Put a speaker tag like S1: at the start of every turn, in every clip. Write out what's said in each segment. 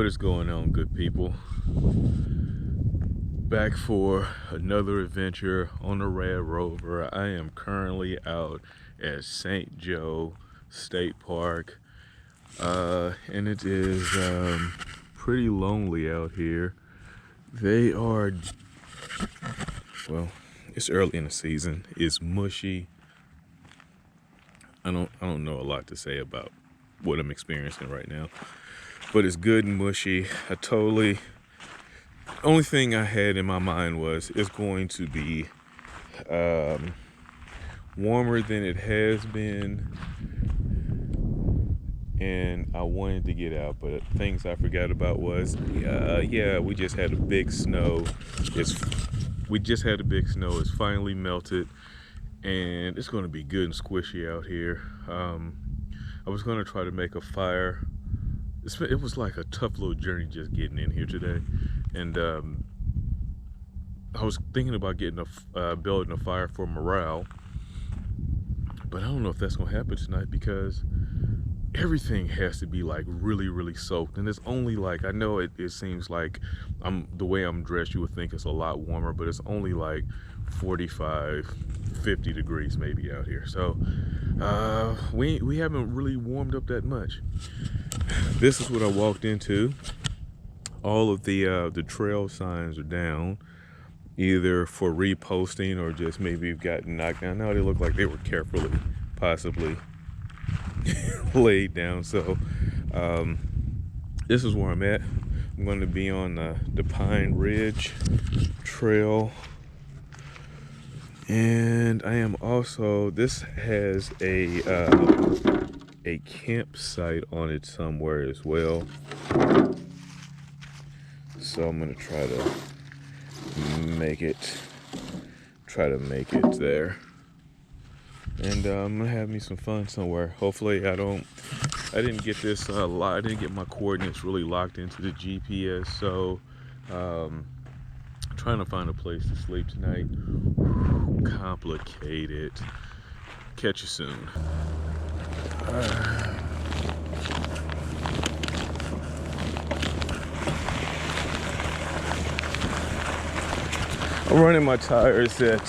S1: is going on, good people? Back for another adventure on the Rad Rover. I am currently out at St.Joe State Park, and it is pretty lonely out here. They are, well, it's early in the season. It's mushy. I don't know a lot to say about what I'm experiencing right now, but it's good and mushy. Only thing I had in my mind was it's going to be warmer than it has been, and I wanted to get out, but things I forgot about was yeah, we just had a big snow. It's finally melted, and it's going to be good and squishy out here. I was going to try to make a fire. It was like a tough little journey just getting in here today, and I was thinking about getting building a fire for morale, but I don't know if that's going to happen tonight because everything has to be like really soaked, and it's only like, I know it seems like the way I'm dressed, you would think it's a lot warmer, but it's only like 45-50 degrees maybe out here. So we haven't really warmed up that much. This is what I walked into. All of the trail signs are down, either for reposting or just maybe you've gotten knocked down. Now they look like they were carefully, possibly laid down. So this is where I'm at. I'm going to be on the Pine Ridge Trail, and I am also, this has a campsite on it somewhere as well, so I'm going to try to make it there, and I'm gonna have me some fun somewhere. Hopefully I didn't get this I didn't get my coordinates really locked into the GPS, so trying to find a place to sleep tonight. Complicated. Catch you soon. I'm running my tires at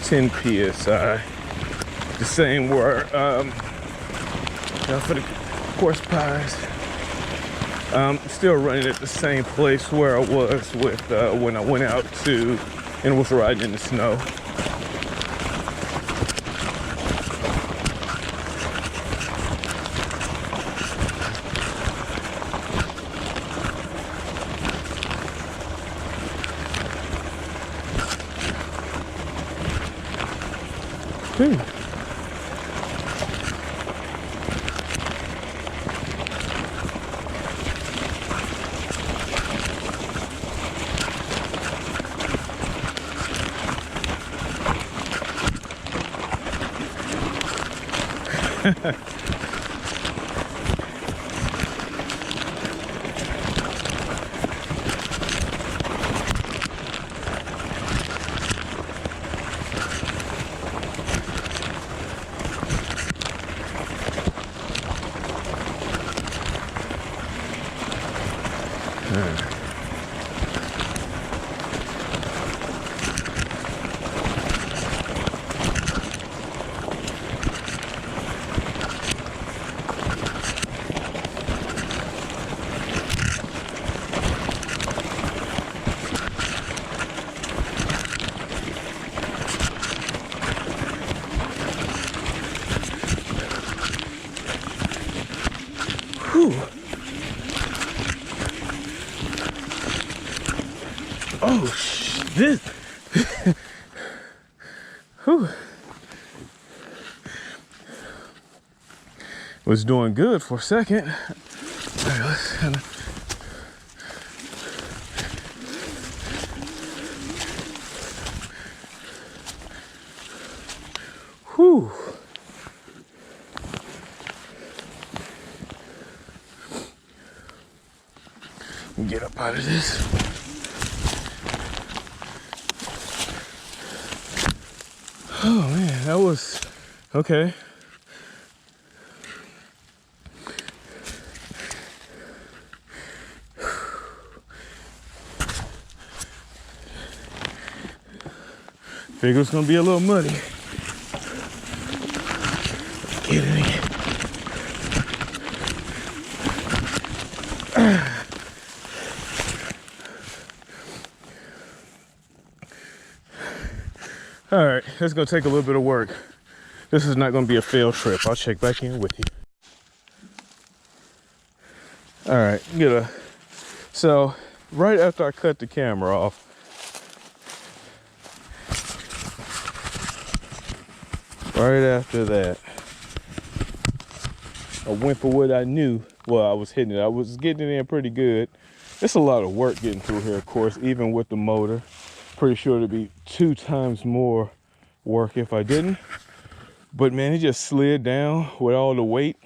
S1: 10 psi, the same where for the course pies. Still running at the same place where I was with when I went out to and was riding in the snow. Oh, this. Was doing good for a second. All right, let's kind of. Whew. Get up out of this. Oh man, that was okay. Figure it's gonna be a little muddy. Get it in. All right, it's gonna take a little bit of work. This is not gonna be a fail trip. I'll check back in with you. All right, so right after I cut the camera off, right after that, I went for what I knew. Well, I was hitting it. I was getting it in pretty good. It's a lot of work getting through here, of course, even with the motor. Pretty sure it'd be 2 times more work if I didn't. But man, it just slid down with all the weight.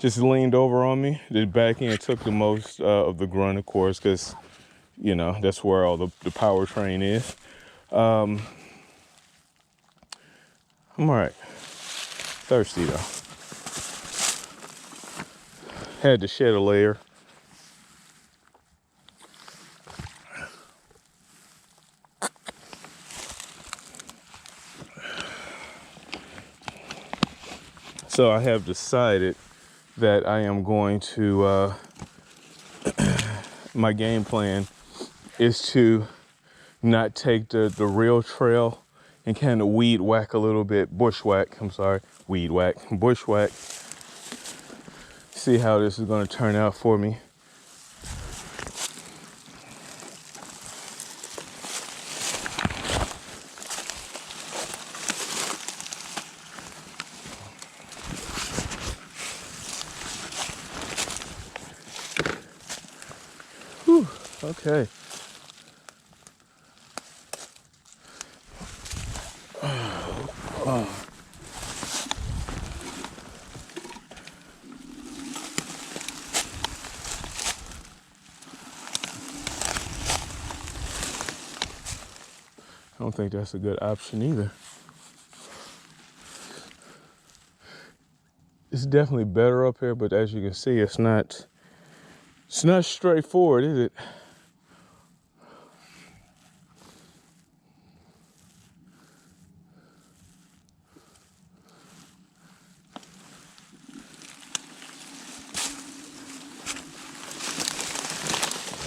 S1: Just leaned over on me. The back end took the most of the grunt, of course, because, you know, that's where all the powertrain is. I'm all right. Thirsty, though. Had to shed a layer. So I have decided that I am going to, my game plan is to not take the real trail and kind of weed whack a little bit, bushwhack, I'm sorry, weed whack, bushwhack. See how this is gonna turn out for me. Whew, okay. I don't think that's a good option either. It's definitely better up here, but as you can see, it's not straightforward, is it?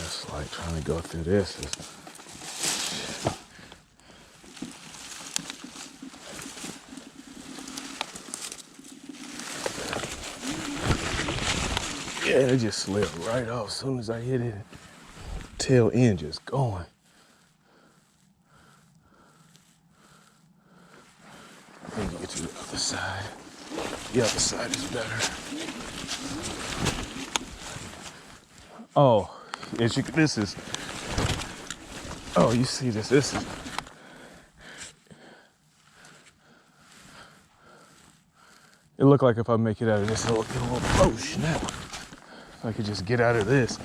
S1: It's like trying to go through this. Yeah, it just slid right off as soon as I hit it. Tail end just going. Let me get to the other side. The other side is better. Oh, as you, this is, oh, you see this, this is, it looked like if I make it out of this, it'll get a little, oh snap. If I could just get out of this.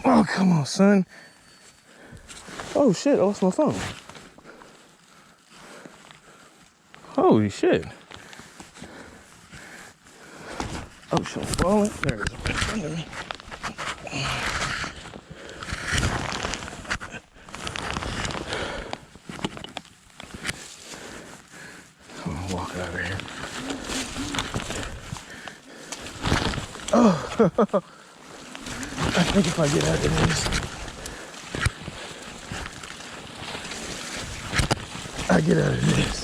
S1: Oh, come on, son. Oh shit, I lost my phone. Holy shit. Oh shit, I'm falling. There it is, right in front of me. I'm gonna walk out of here. Oh, I think if I get out of this, I get out of this.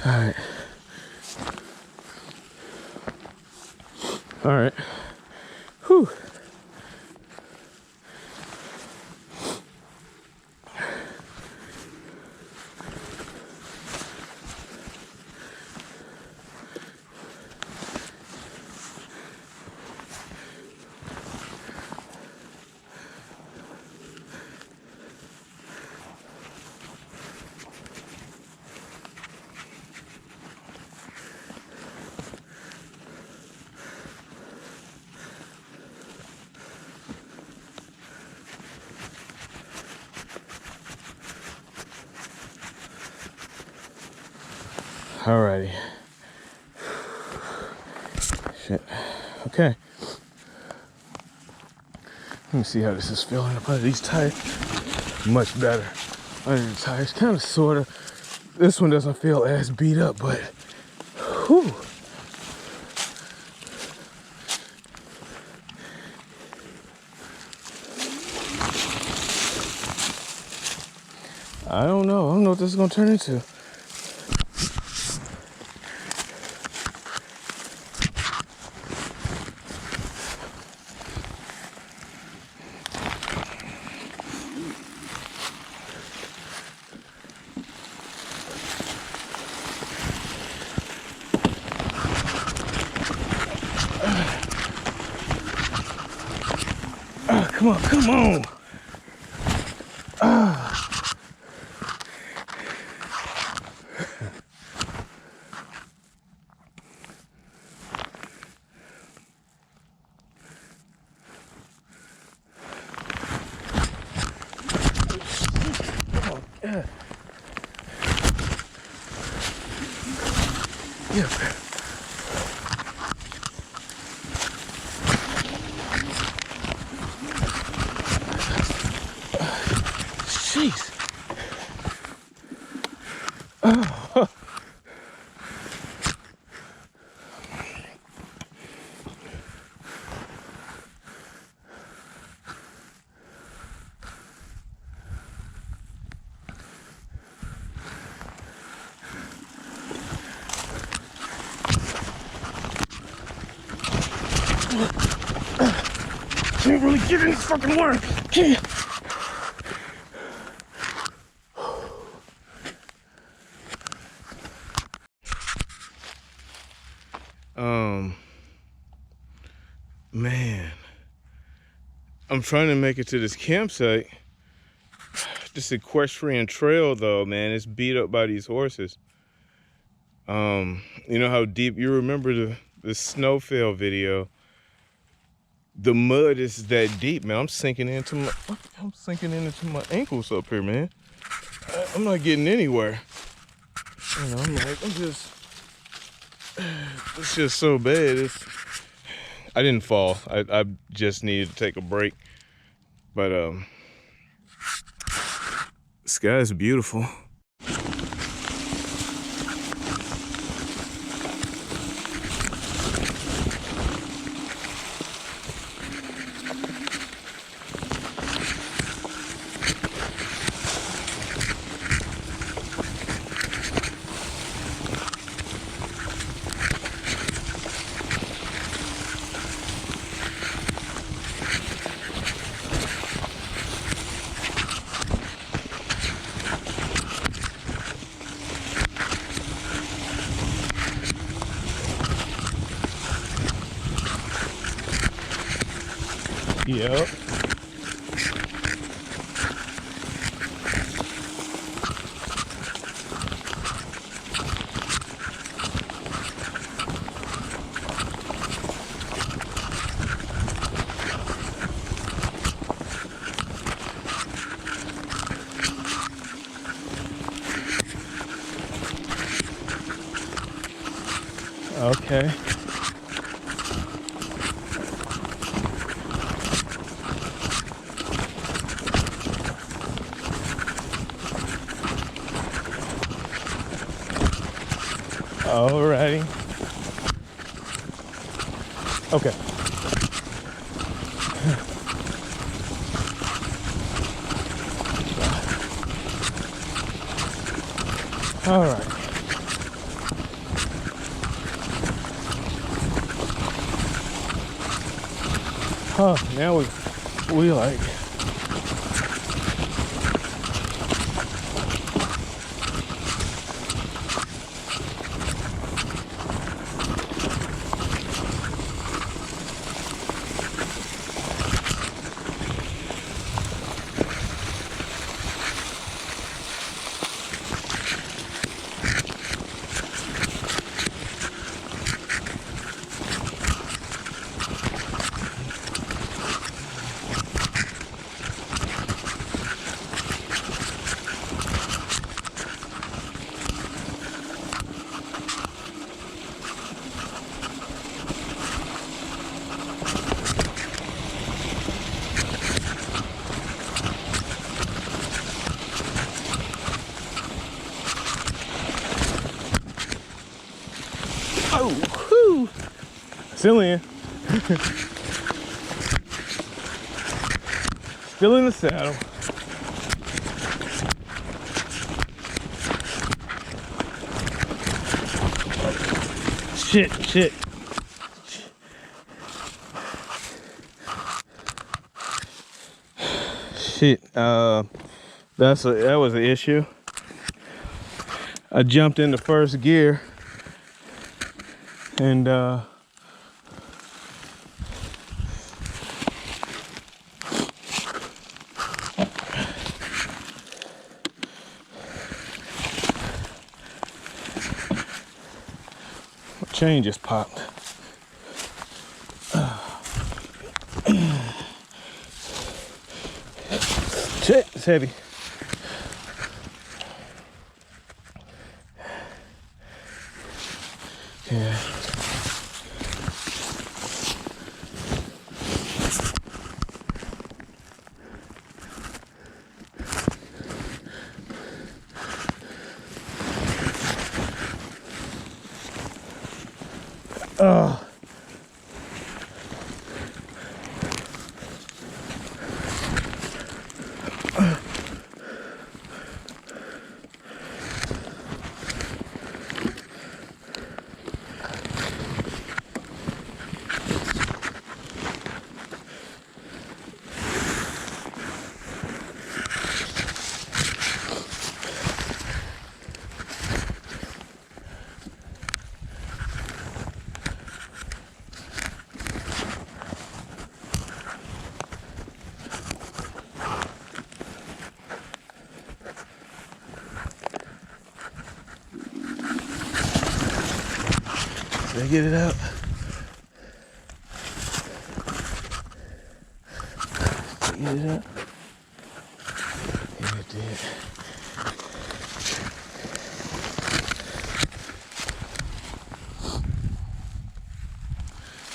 S1: All right. All right. Whew. Alrighty. Shit. Okay. Let me see how this is feeling up under these tires. Much better under the tires. Kind of, sort of. This one doesn't feel as beat up, but whew. I don't know what this is gonna turn into. Come on. Yeah. Jeez. Oh. Can't really get in this fucking water. Can't. Man, I'm trying to make it to this campsite. This equestrian trail though, man, it's beat up by these horses. You know how deep, you remember the snowfield video? The mud is that deep, man. I'm sinking into my ankles up here, man. I'm not getting anywhere. You know, it's just so bad. I didn't fall. I just needed to take a break. But the sky is beautiful. Yep. Okay. Alrighty. Okay. All right. Huh, now we like Still in. Still in the saddle. Shit. That was an issue. I jumped into first gear and chain just popped. Shit, it's heavy. Yeah. Did I get it out? Did I get it out? Yeah, it did.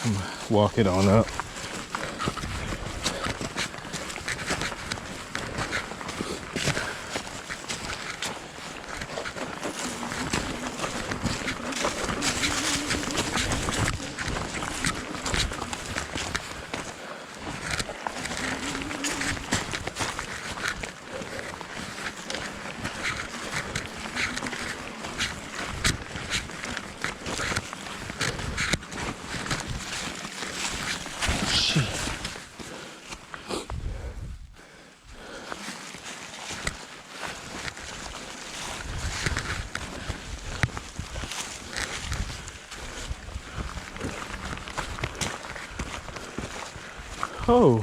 S1: I'm gonna walk it on up. Oh.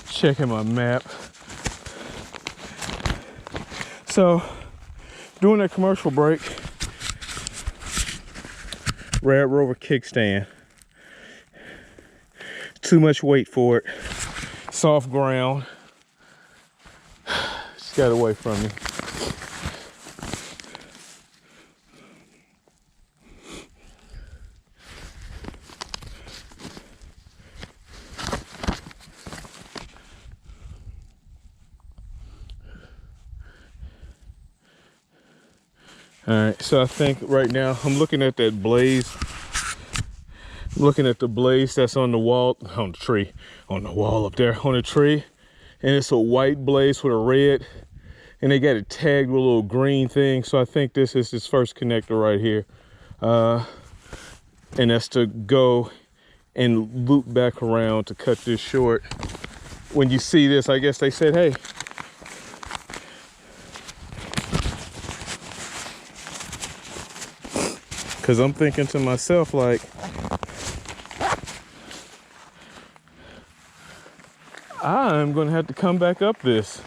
S1: Checking my map. So, doing a commercial break, RadRover kickstand. Too much weight for it. Soft ground. Just got away from me. All right, so I think right now I'm looking at that blaze. I'm looking at the blaze that's on the wall, on the tree, on the wall up there, on the tree. And it's a white blaze with a red, and they got it tagged with a little green thing. So I think this is his first connector right here. And that's to go and loop back around to cut this short. When you see this, I guess they said, hey, because I'm thinking to myself, like, I'm gonna have to come back up this.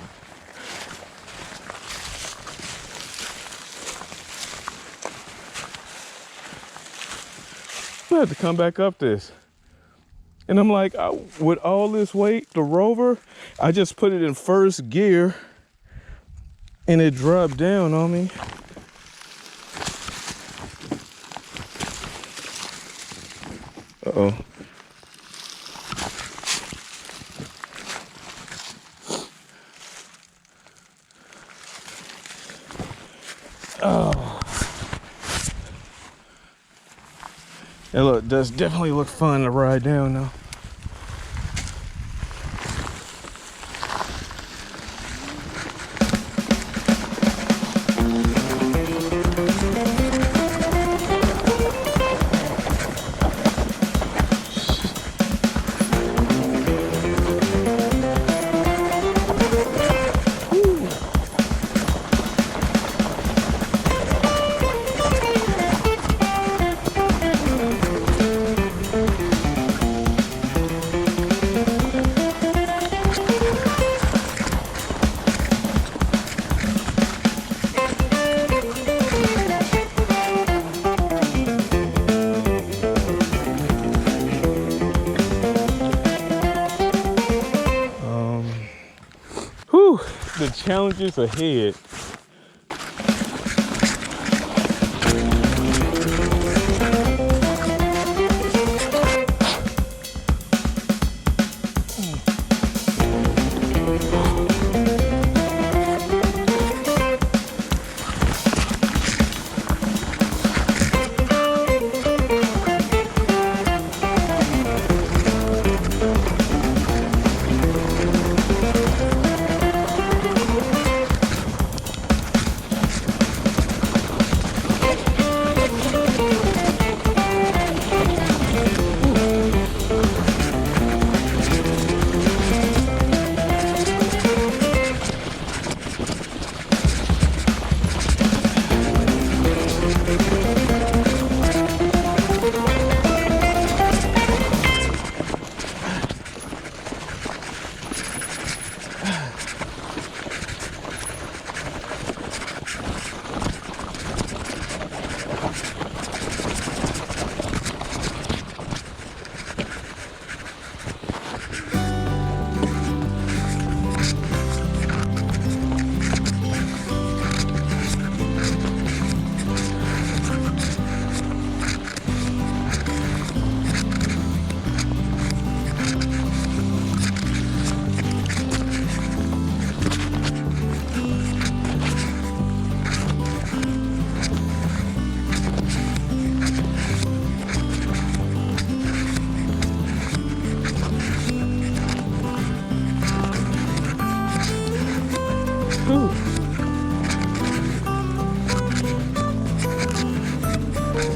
S1: I have to come back up this. And I'm like, with all this weight, the Rover, I just put it in first gear and it dropped down on me. Uh-oh. Oh. It does definitely look fun to ride down though. The challenges ahead.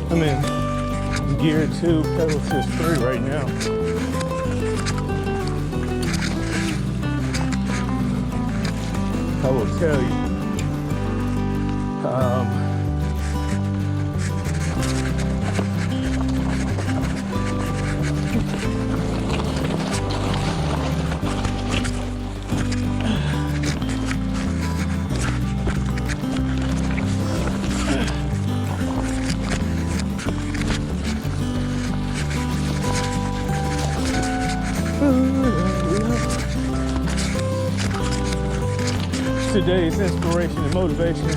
S1: I'm in gear 2, pedal assist 3 right now. I will tell you. Today's inspiration and motivation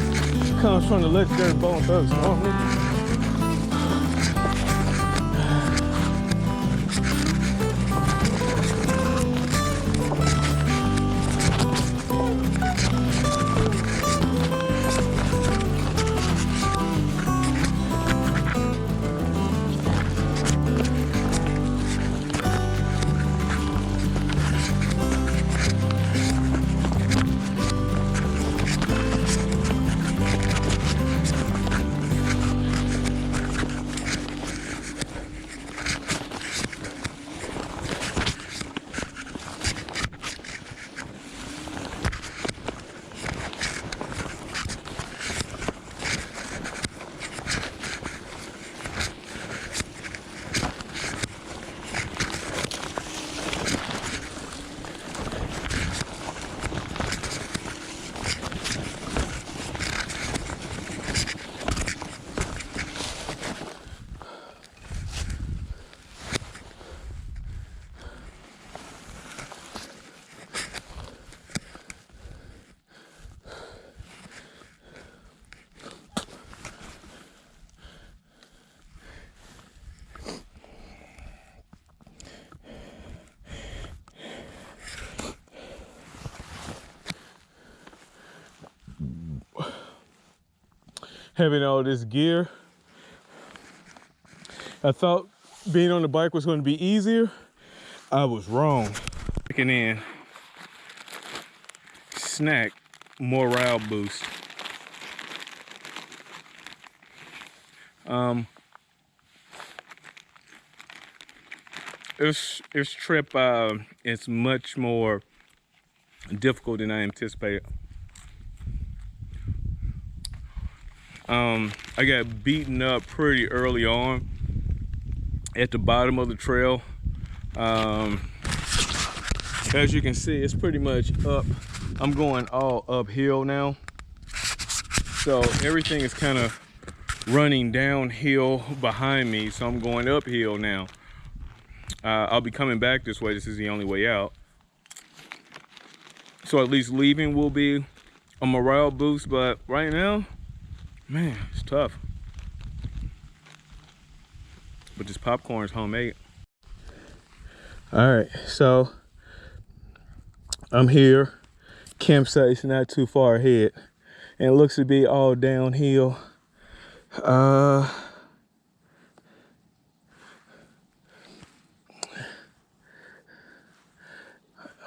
S1: comes from the legendary Bone Thugs Army. having all this gear. I thought being on the bike was going to be easier. I was wrong. Checking in. Snack morale boost. This trip is much more difficult than I anticipated. I got beaten up pretty early on at the bottom of the trail. As you can see, it's pretty much up. I'm going all uphill now. So everything is kind of running downhill behind me. So I'm going uphill now. I'll be coming back this way. This is the only way out. So at least leaving will be a morale boost, but right now, man, it's tough. But this popcorn is homemade. All right, so I'm here. Campsite's not too far ahead, and it looks to be all downhill.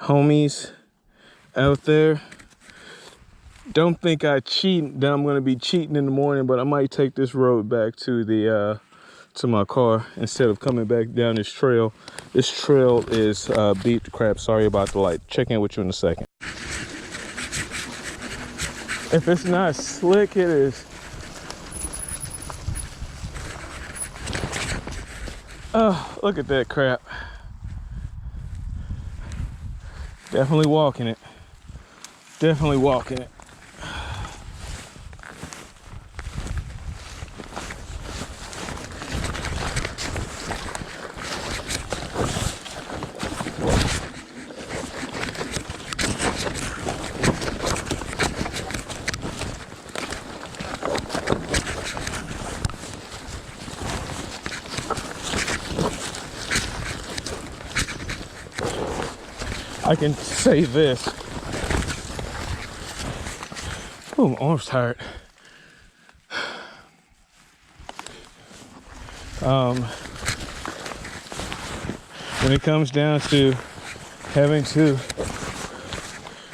S1: Homies out there, don't think I cheat, that I'm gonna be cheating in the morning, but I might take this road back to the to my car instead of coming back down this trail. This trail is beat the crap. Sorry about the light. Check in with you in a second. If it's not slick, it is. Oh, look at that crap. Definitely walking it. Definitely walking it. I can say this. Oh, my arm's tired. When it comes down to having to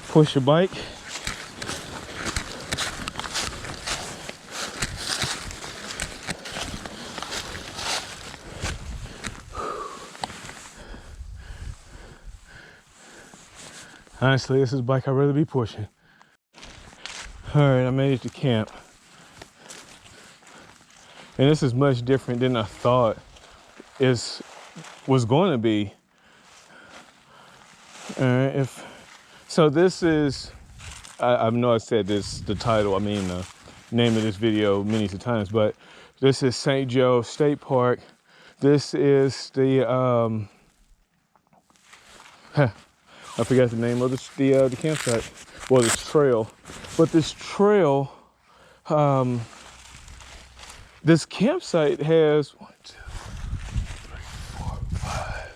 S1: push a bike, honestly, this is a bike I'd rather be pushing. All right, I made it to camp. And this is much different than I thought it was going to be. All right, so this is, I know I said this, the title, I mean the name of this video many times, but this is St.Joe State Park. This is the, I forgot the name of the campsite. Well, this trail. But this trail, this campsite has 1, 2, 3, 4, 5,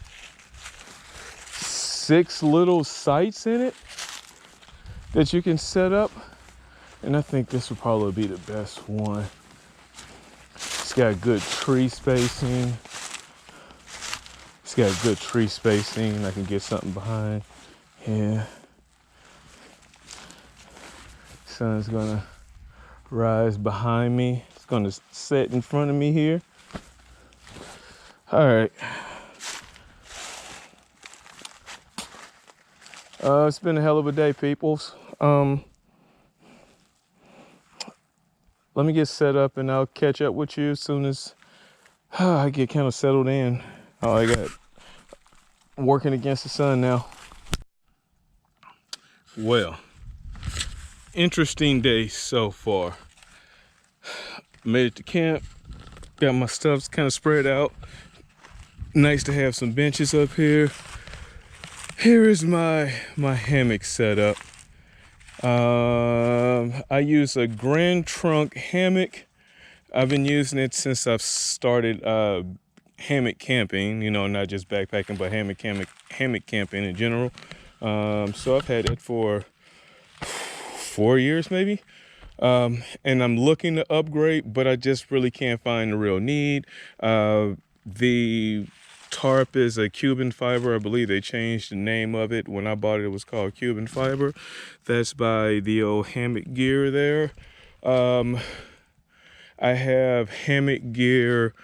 S1: 6 little sites in it that you can set up. And I think this would probably be the best one. It's got good tree spacing. It's got good tree spacing. I can get something behind. Yeah. Sun's gonna rise behind me. It's gonna set in front of me here. All right. It's been a hell of a day, peoples. Let me get set up and I'll catch up with you as soon as I get kind of settled in. Oh, I got working against the sun now. Well, interesting day so far. Made it to camp. Got my stuff kind of spread out. Nice to have some benches up here. Here is my hammock setup. I use a Grand Trunk hammock. I've been using it since I've started hammock camping, you know, not just backpacking, but hammock camping in general. So I've had it for 4 years maybe. and I'm looking to upgrade, but I just really can't find the real need. The tarp is a Cuben fiber. I believe they changed the name of it. When I bought it, it was called Cuben fiber. That's by the old Hammock gear there. I have Hammock gear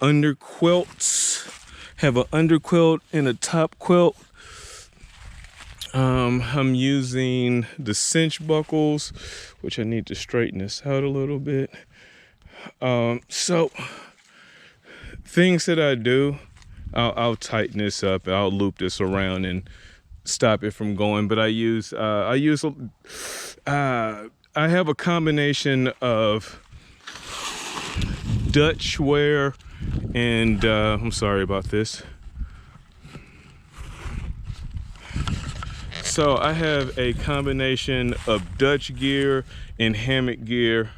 S1: under quilts. Have an underquilt and a top quilt. I'm using the cinch buckles, which I need to straighten this out a little bit. So things that I do, I'll tighten this up. I'll loop this around and stop it from going. But I have a combination of Dutch wear and I'm sorry about this. So I have a combination of Dutch gear and Hammock gear,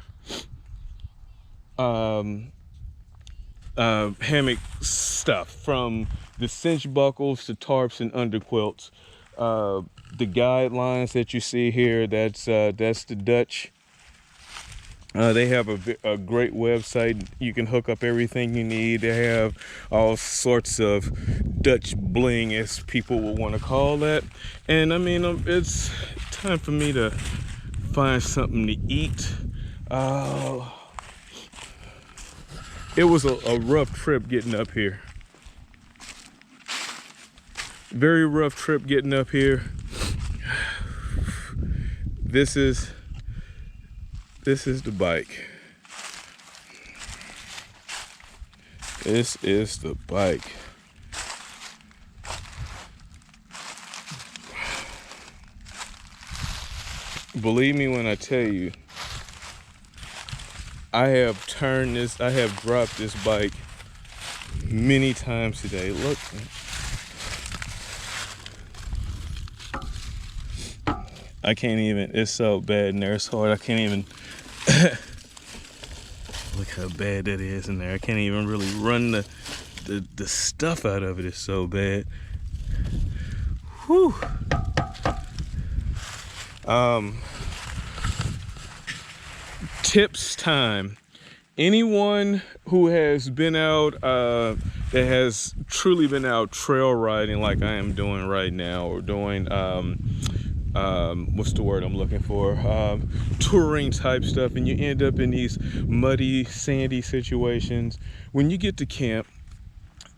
S1: hammock stuff, from the cinch buckles to tarps and underquilts. The guidelines that you see here, that's the Dutch. They have a great website. You can hook up everything you need. They have all sorts of Dutch bling, as people will want to call that. And I mean, it's time for me to find something to eat. It was a rough trip getting up here. Very rough trip getting up here. This is the bike. This is the bike. Believe me when I tell you, I have dropped this bike many times today. Look. I can't even, it's so bad in there, it's hard. I can't even, look how bad that is in there. I can't even really run the stuff out of it. It's so bad. Whew. Tips time. Anyone who has been out, that has truly been out trail riding like I am doing right now, or doing, what's the word I'm looking for? Touring type stuff, and you end up in these muddy, sandy situations. When you get to camp,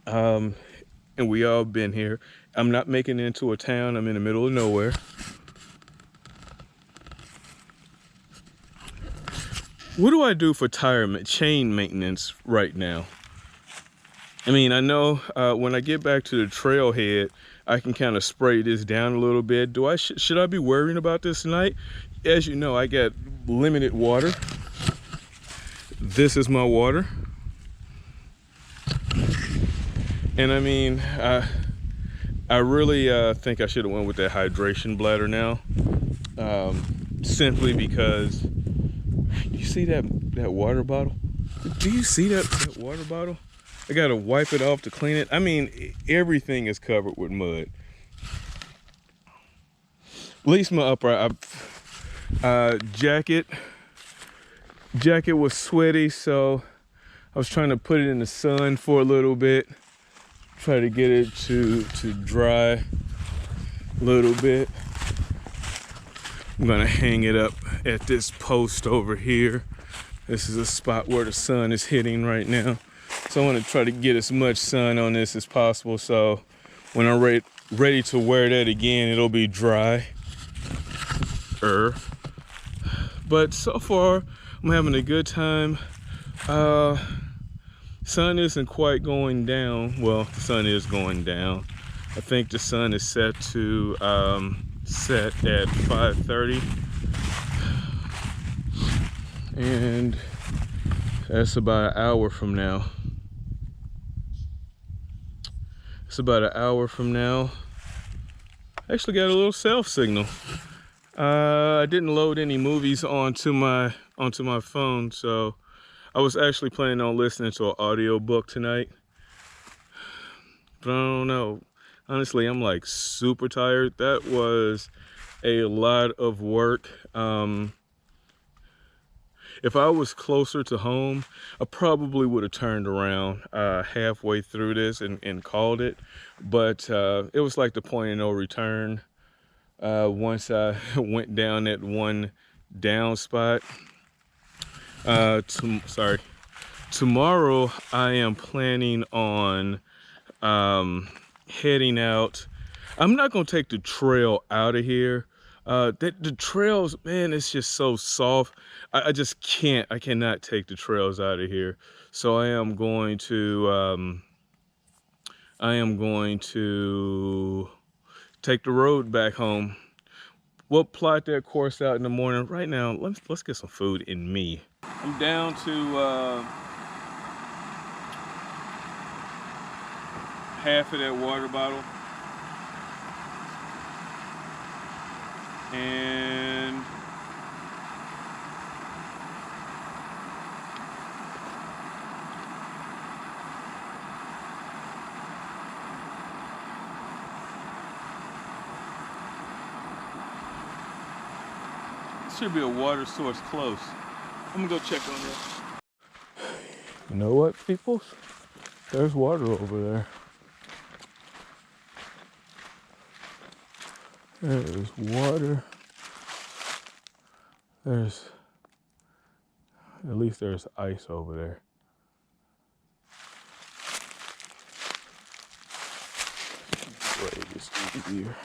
S1: and we all been here, I'm not making it into a town, I'm in the middle of nowhere. What do I do for chain maintenance right now? I mean, I know when I get back to the trailhead, I can kind of spray this down a little bit. Should I be worrying about this tonight? As you know, I got limited water. This is my water. And I mean, I really think I should have went with that hydration bladder now. Simply because, you see that water bottle? Do you see that water bottle? I gotta wipe it off to clean it. I mean, everything is covered with mud. At least my upper jacket was sweaty, so I was trying to put it in the sun for a little bit, try to get it to dry a little bit. I'm gonna hang it up at this post over here. This is a spot where the sun is hitting right now. So I want to try to get as much sun on this as possible, so when I'm ready to wear that again, it'll be dry. But so far, I'm having a good time. Sun isn't quite going down. Well, the sun is going down. I think the sun is set to set at 5:30. And that's about an hour from now. It's about an hour from now. I actually got a little self signal. I didn't load any movies onto my phone, so I was actually planning on listening to an audio book tonight. But I don't know. Honestly, I'm like super tired. That was a lot of work. If I was closer to home, I probably would have turned around halfway through this and called it. But it was like the point of no return. Once I went down that one down spot. Tomorrow I am planning on heading out. I'm not gonna take the trail out of here. The trails, man, it's just so soft. I just can't. I cannot take the trails out of here. So I am going to take the road back home. We'll plot that course out in the morning. Right now, let's get some food in me. I'm down to half of that water bottle. And should be a water source close. I'm gonna go check on that. You know what, peoples? There's water over there. There's water. There's, at least there's ice over there. Spray this easier.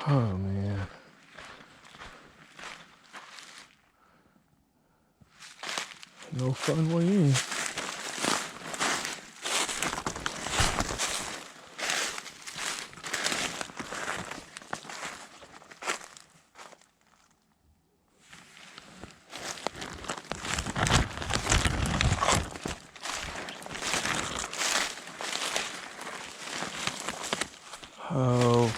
S1: Oh man. No fun way in. Oh.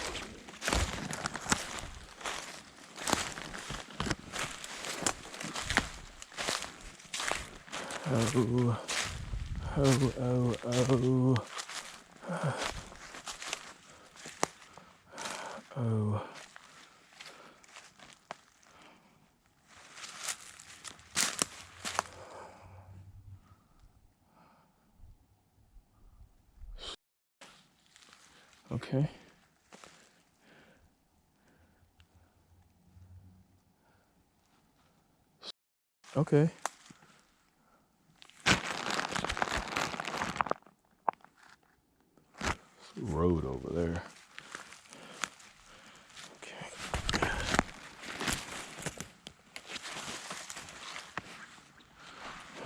S1: Oh. Oh, oh, oh. Oh. Okay. Okay. Road over there. Okay.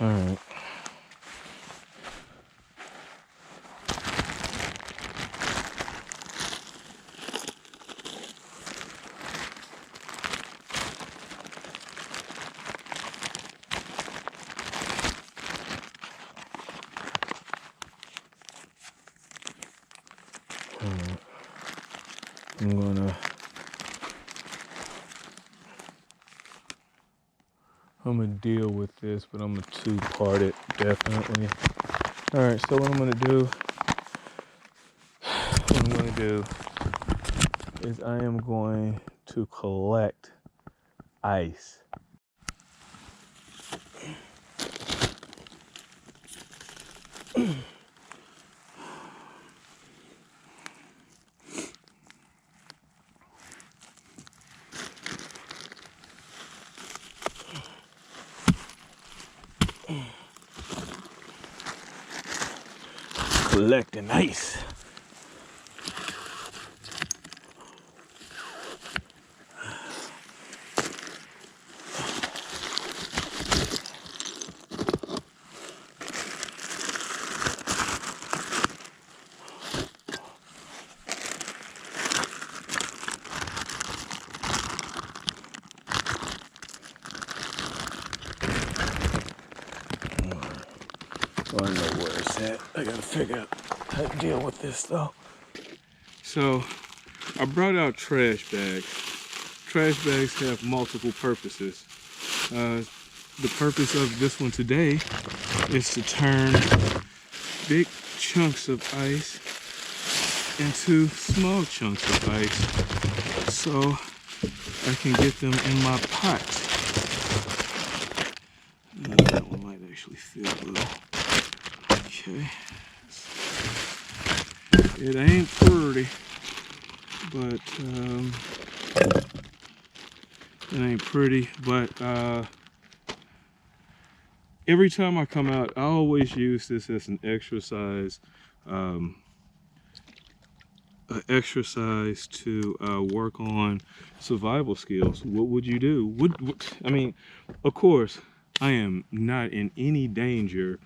S1: All right. I'm gonna deal with this, but I'm gonna two-part it, definitely. All right, so what I'm gonna do is I am going to collect ice. Collecting ice. I know where it's at. I gotta figure out how to deal with this though. So I brought out trash bags. Trash bags have multiple purposes. The purpose of this one today is to turn big chunks of ice into small chunks of ice. So I can get them in my pot. That one might actually fit a little. Okay. It ain't pretty, but every time I come out, I always use this as an exercise, to work on survival skills. What would you do? I mean, of course, I am not in any danger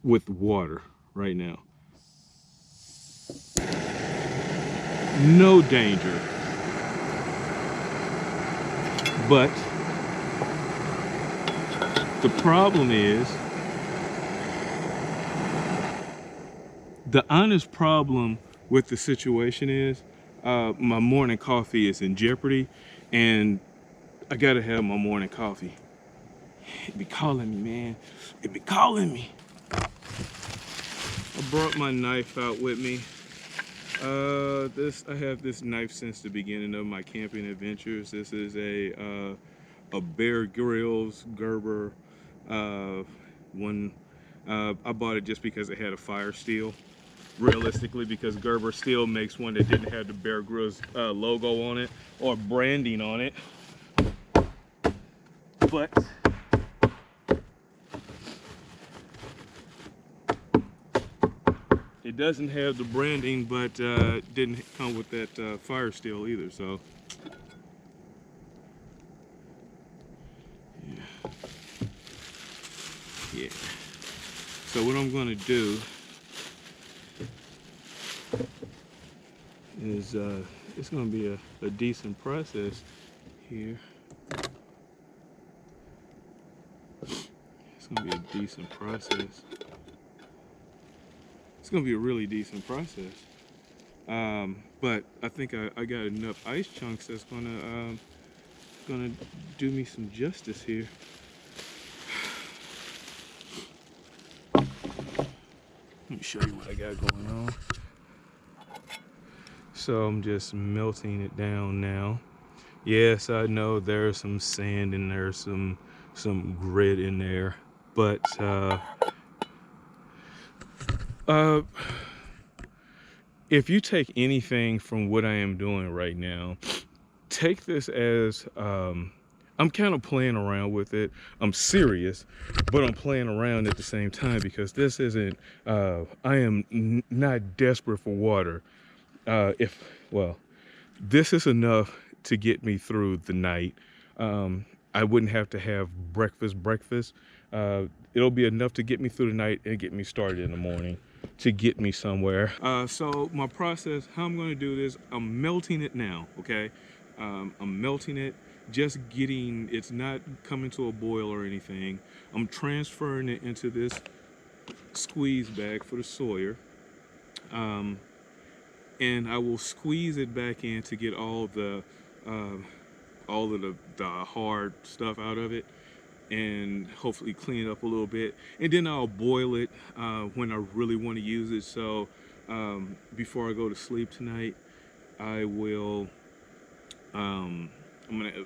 S1: with water right now. No danger. But the problem is, the honest problem with the situation is, my morning coffee is in jeopardy, and I gotta have my morning coffee. It be calling me, man. It be calling me. I brought my knife out with me. I have this knife since the beginning of my camping adventures. This is a Bear Grylls Gerber one. I bought it just because it had a fire steel. Realistically, because Gerber still makes one that didn't have the Bear Grylls logo on it or branding on it. But it doesn't have the branding, but didn't come with that fire steel either. So yeah. So what I'm gonna do is it's gonna be a decent process here. It's gonna be a decent process. It's gonna be a really decent process. But I think I got enough ice chunks that's gonna do me some justice here. Let me show you what I got going on. So I'm just melting it down now. Yes, I know there's some sand in there, some grit in there, but if you take anything from what I am doing right now, take this as I'm kind of playing around with it. I'm serious, but I'm playing around at the same time, because this isn't, I am not desperate for water. This is enough to get me through the night. I wouldn't have to have breakfast. It'll be enough to get me through the night and get me started in the morning to get me somewhere. So my process, how I'm gonna do this, I'm melting it now, okay? I'm melting it, just getting, it's not coming to a boil or anything. I'm transferring it into this squeeze bag for the Sawyer. And I will squeeze it back in to get all of the hard stuff out of it, and hopefully clean it up a little bit. And then I'll boil it when I really want to use it. So before I go to sleep tonight, I will, I'm gonna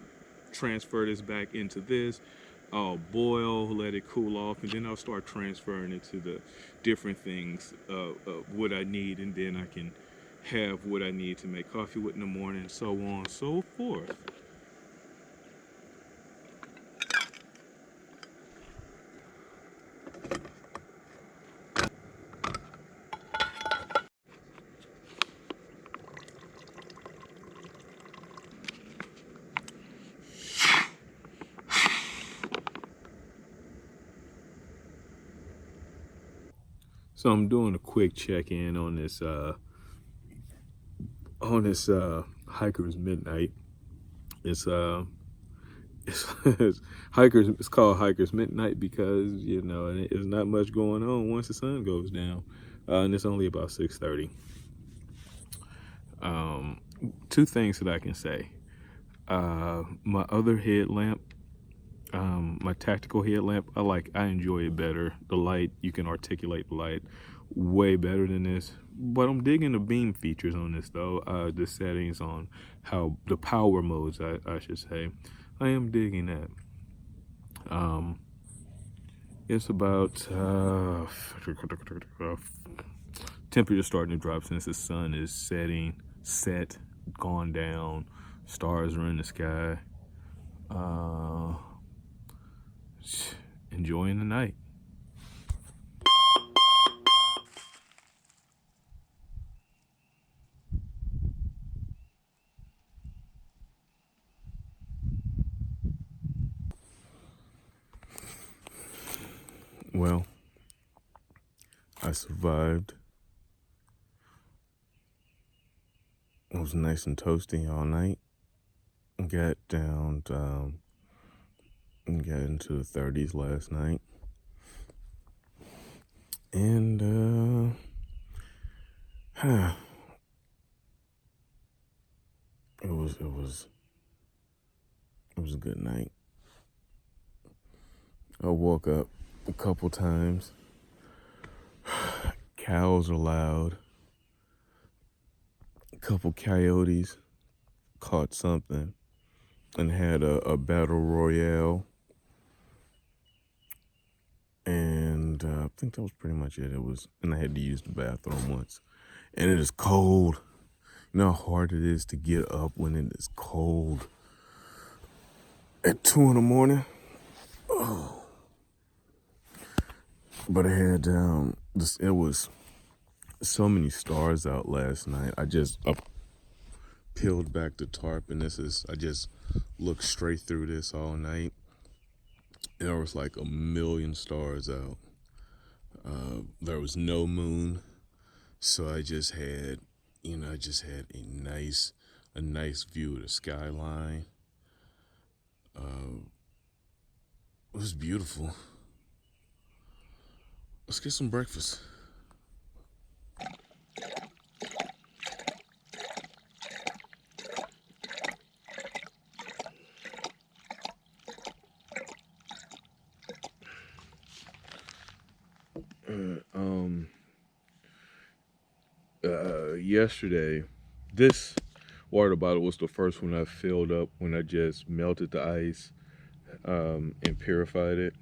S1: transfer this back into this. I'll boil, let it cool off, and then I'll start transferring it to the different things what I need, and then I can have what I need to make coffee with in the morning, so on and so forth. So I'm doing a quick check-in on this Hiker's Midnight. It's called Hiker's Midnight because, you know, there's not much going on once the sun goes down, and it's only about 6:30. Two things that I can say. My other headlamp, my tactical headlamp, I enjoy it better. The light, you can articulate the light way better than this. But I'm digging the beam features on this though. The settings on how the power modes, I should say. I am digging that. It's about temperature starting to drop since the sun is set, gone down, stars are in the sky. Enjoying the night. Well, I survived. It was nice and toasty all night. Got down, got into the 30s last night. And, it was a good night. I woke up a couple times. Cows are loud. A couple coyotes caught something and had a battle royale. And I think that was pretty much it. And I had to use the bathroom once. And it is cold. You know how hard it is to get up when it is cold at 2 in the morning? Oh. But I had, it was so many stars out last night. I peeled back the tarp, and I just looked straight through this all night. And there was like 1 million stars out. There was no moon, so I just had a nice view of the skyline. It was beautiful. Let's get some breakfast. Yesterday, this water bottle was the first one I filled up when I just melted the ice and purified it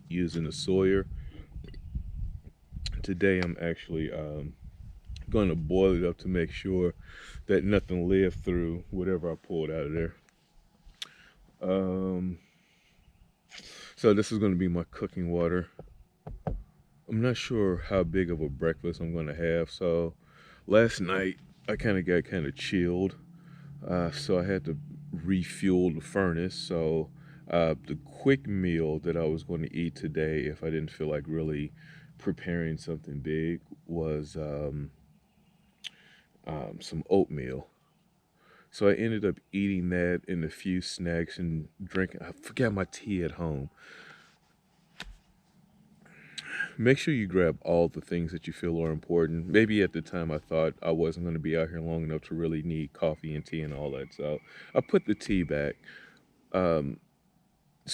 S1: using a Sawyer. Today I'm actually going to boil it up to make sure that nothing lived through whatever I pulled out of there. So this is going to be my cooking water. I'm not sure how big of a breakfast I'm going to have. So last night I got chilled. So I had to refuel the furnace. So the quick meal that I was going to eat today, if I didn't feel like really preparing something big, was some oatmeal. So I ended up eating that and a few snacks and drinking. I forgot my tea at home. Make sure you grab all the things that you feel are important. Maybe at the time I thought I wasn't going to be out here long enough to really need coffee and tea and all that. So I put the tea back. So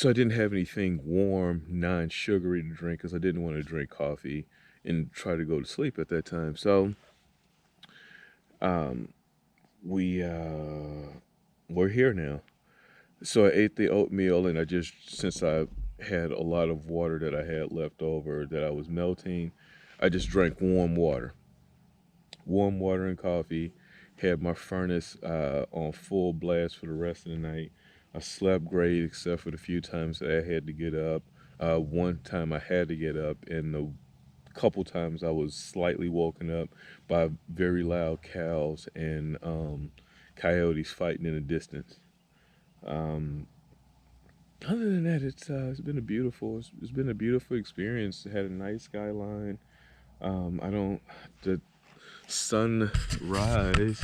S1: I didn't have anything warm, non-sugary to drink because I didn't want to drink coffee and try to go to sleep at that time. So we're here now. So I ate the oatmeal, and since I had a lot of water that I had left over that I was melting, I just drank warm water and coffee. Had my furnace on full blast for the rest of the night. I slept great except for the few times that I had to get up. One time I had to get up, and the couple times I was slightly woken up by very loud cows and coyotes fighting in the distance. Other than that, it's been a beautiful experience. It had a nice skyline. The sunrise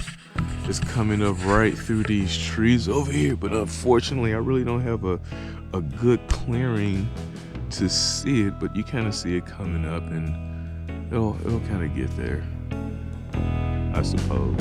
S1: is coming up right through these trees over here, but unfortunately I really don't have a good clearing to see it, but you kind of see it coming up, and it'll kind of get there, I suppose.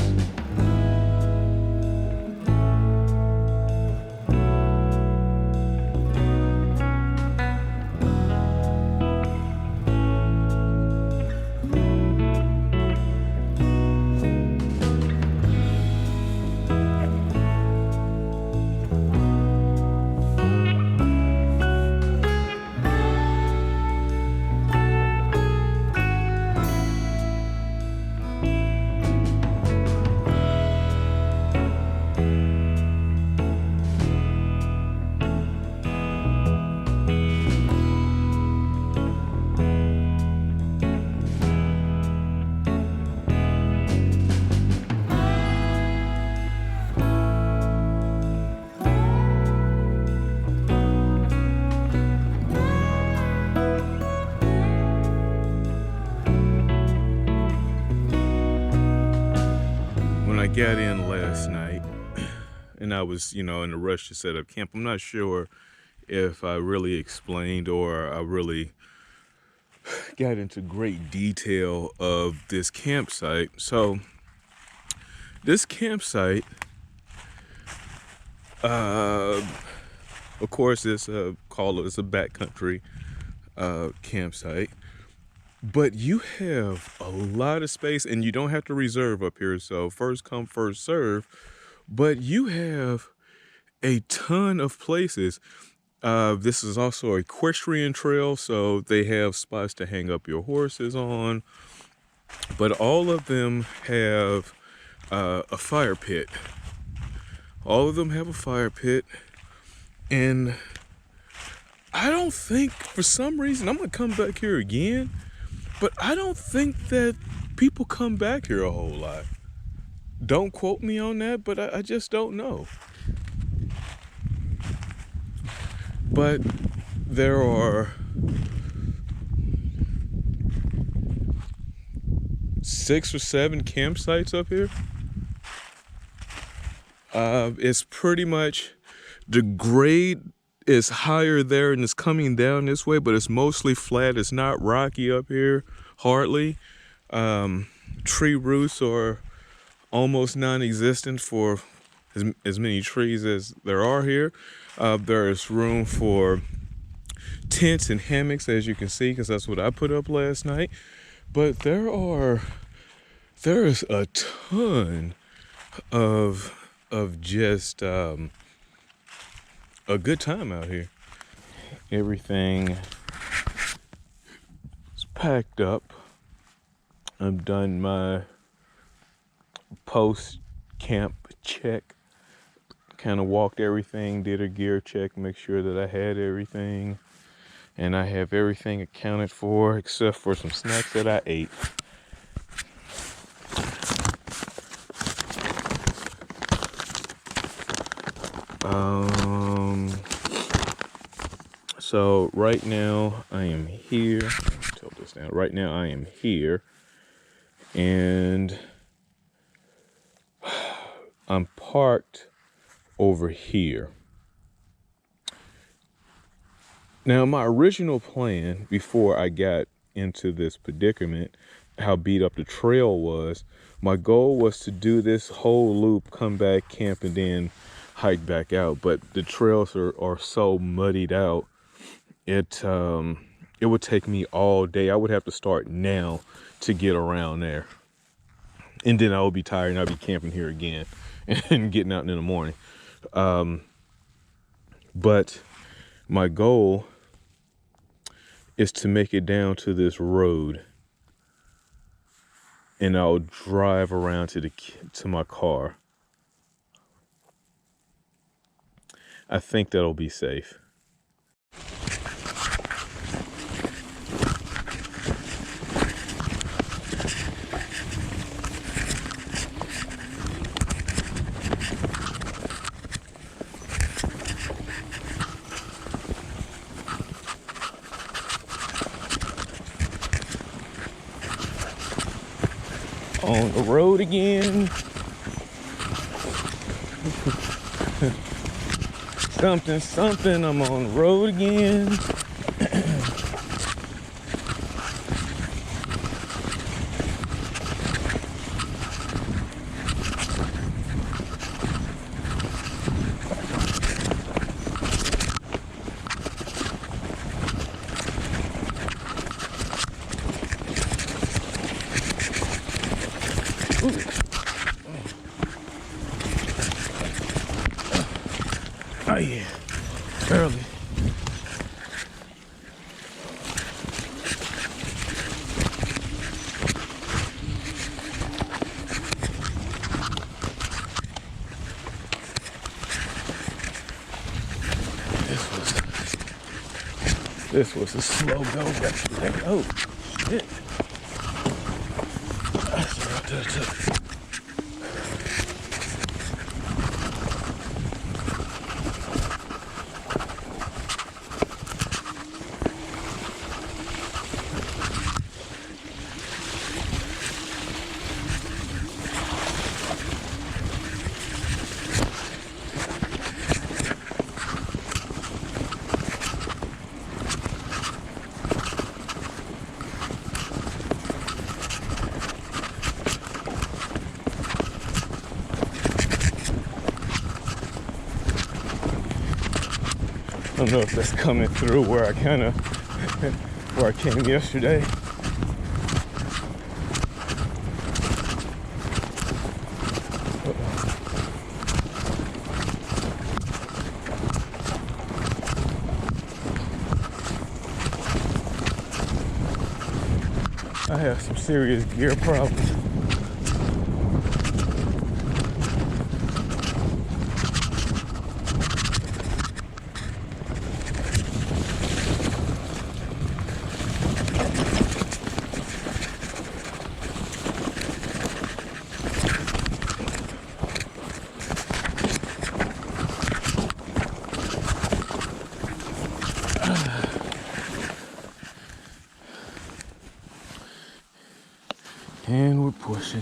S1: got in last night and I was, in a rush to set up camp. I'm not sure if I really explained or I really got into great detail of this campsite. So this campsite, of course, it's a backcountry campsite, but you have a lot of space and you don't have to reserve up here. So first come, first serve, but you have a ton of places. This is also an equestrian trail, so they have spots to hang up your horses on, but all of them have a fire pit. All of them have a fire pit, and I don't think, for some reason, I'm gonna come back here again, but I don't think that people come back here a whole lot. Don't quote me on that, but I just don't know. But there are 6 or 7 campsites up here. It's pretty much, the grade is higher there and it's coming down this way, but it's mostly flat. It's not rocky up here, hardly. Tree roots are almost non-existent for as many trees as there are here. There is room for tents and hammocks, as you can see, because that's what I put up last night. But there is a ton of just a good time out here. Everything is packed up. I've done my post-camp check. Kind of walked everything, did a gear check, make sure that I had everything. And I have everything accounted for except for some snacks that I ate. So right now I am here. Tilt this down. Right now I am here, and I'm parked over here. Now, my original plan before I got into this predicament, how beat up the trail was, my goal was to do this whole loop, come back, camp, and then hike back out. But the trails are so muddied out, it would take me all day. I would have to start now to get around there. And then I would be tired and I'd be camping here again and getting out in the morning. But my goal is to make it down to this road, and I'll drive around to my car. I think that'll be safe. On the road again. something, I'm on the road again. Oh yeah, early. This was a slow go back. Oh shit. That's what I took. I don't know if that's coming through where I where I came yesterday. I have some serious gear problems. And we're pushing.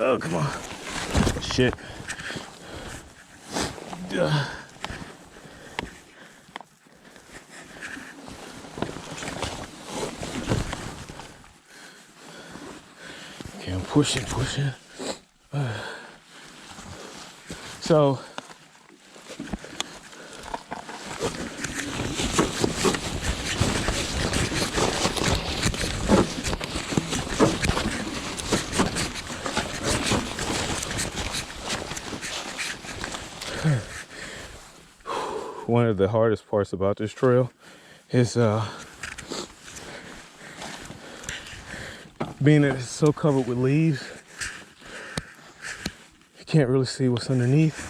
S1: Oh, come on. Shit. Duh. Okay, I'm pushing. So, one of the hardest parts about this trail is being that it's so covered with leaves, you can't really see what's underneath.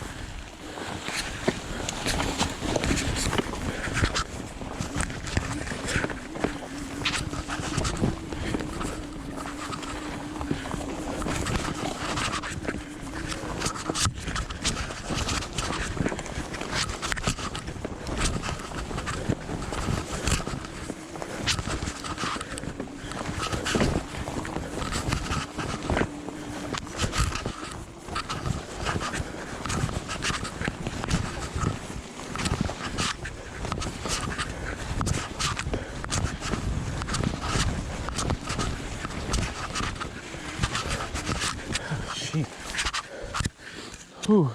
S1: Whew.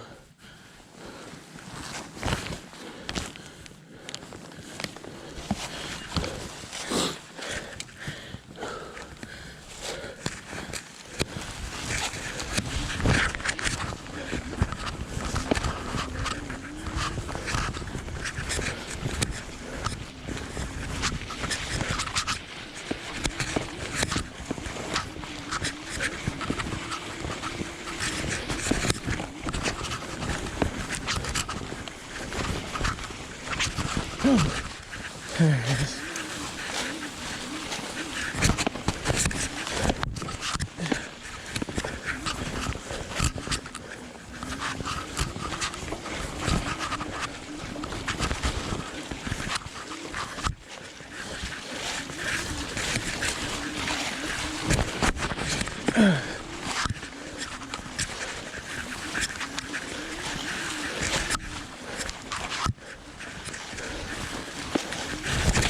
S1: There it is.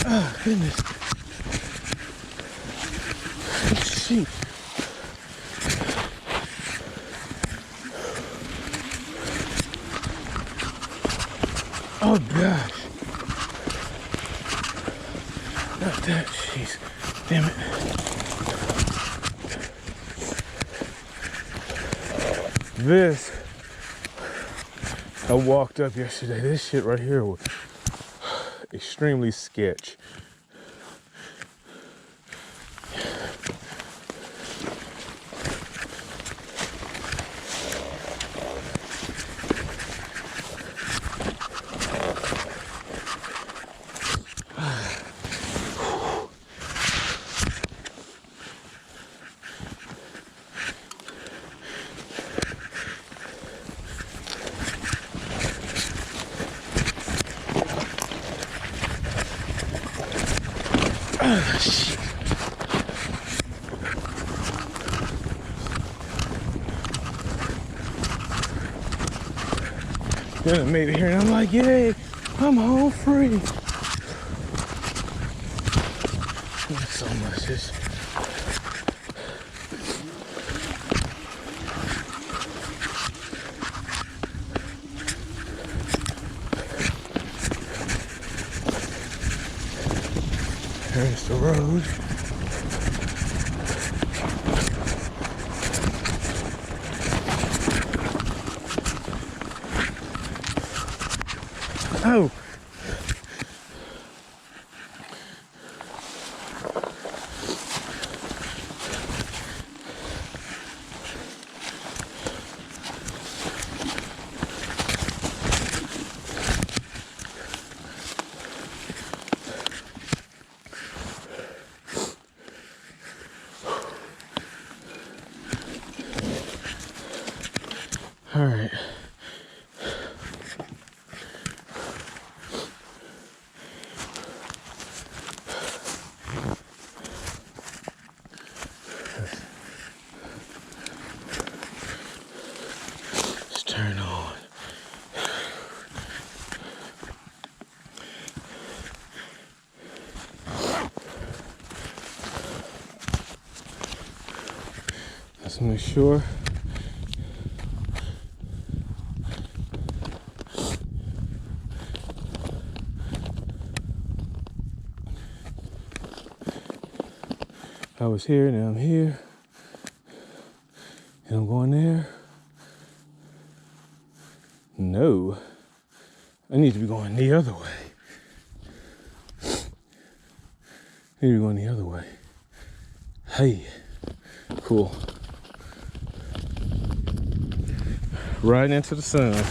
S1: Oh, goodness. Sheep. Oh, gosh. Not that. Jeez. Damn it. This, I walked up yesterday. This shit right here was extremely sketch. Then I made it here and I'm like, yay, I'm home free. Not so much. Just There's the road. Oh! All right. Let's turn on. Let's make sure. I was here, now I'm here, and I'm going there. No, I need to be going the other way. I need to be going the other way. Hey, cool. Riding into the sun.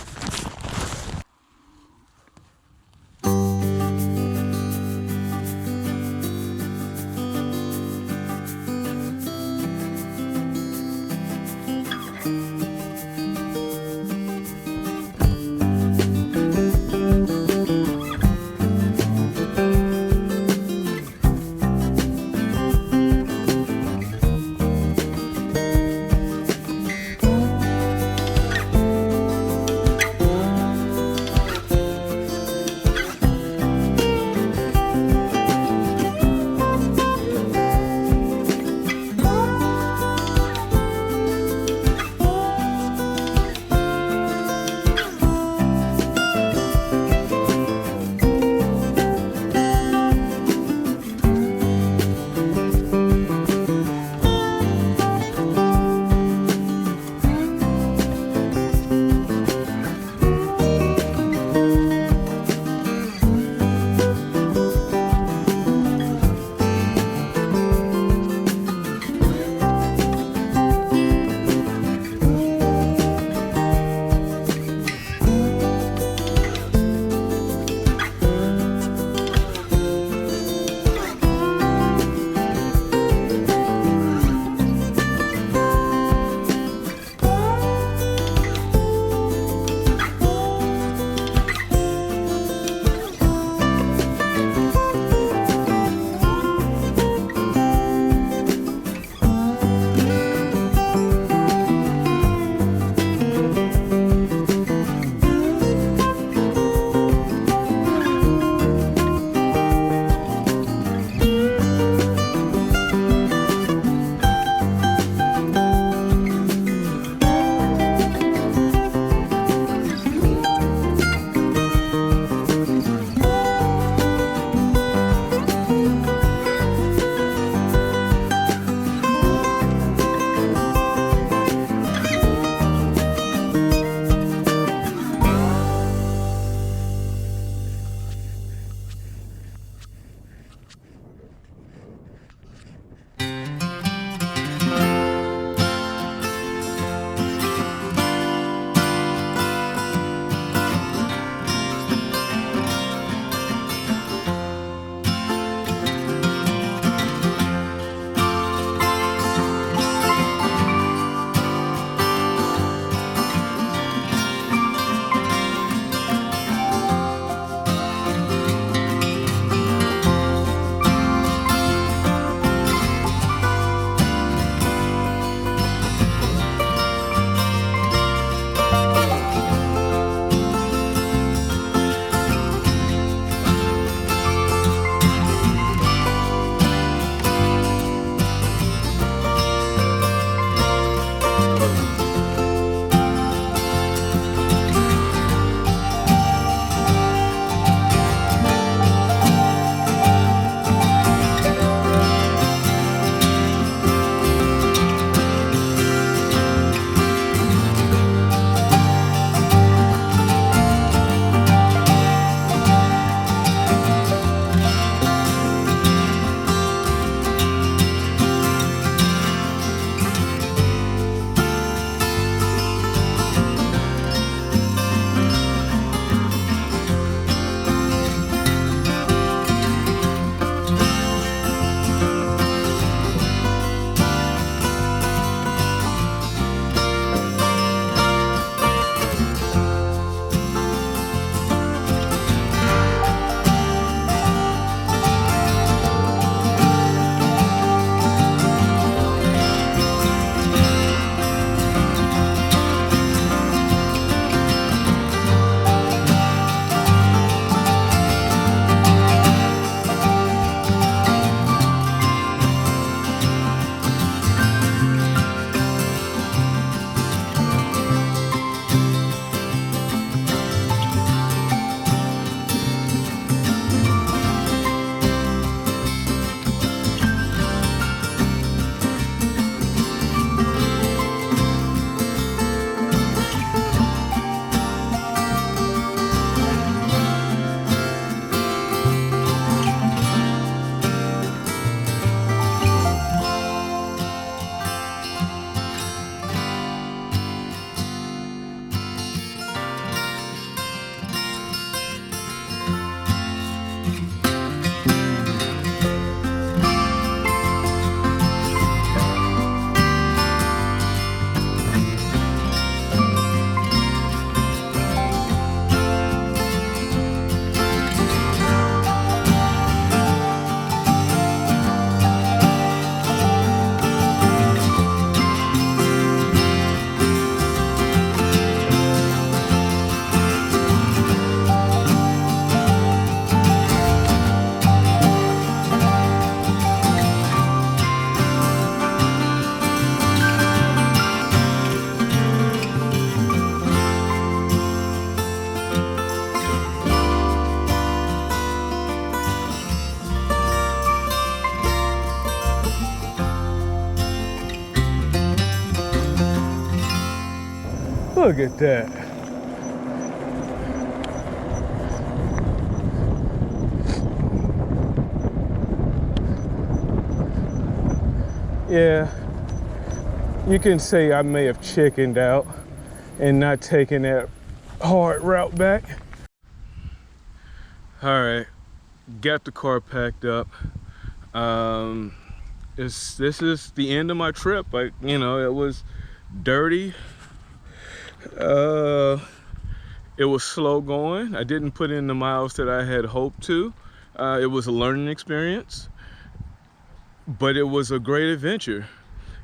S1: Look at that. Yeah, you can say I may have chickened out and not taking that hard route back. All right, got the car packed up. This is the end of my trip. Like, you know, it was dirty. It was slow going. I didn't put in the miles that I had hoped to. It was a learning experience, but it was a great adventure.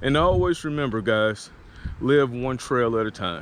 S1: And always remember, guys, live one trail at a time.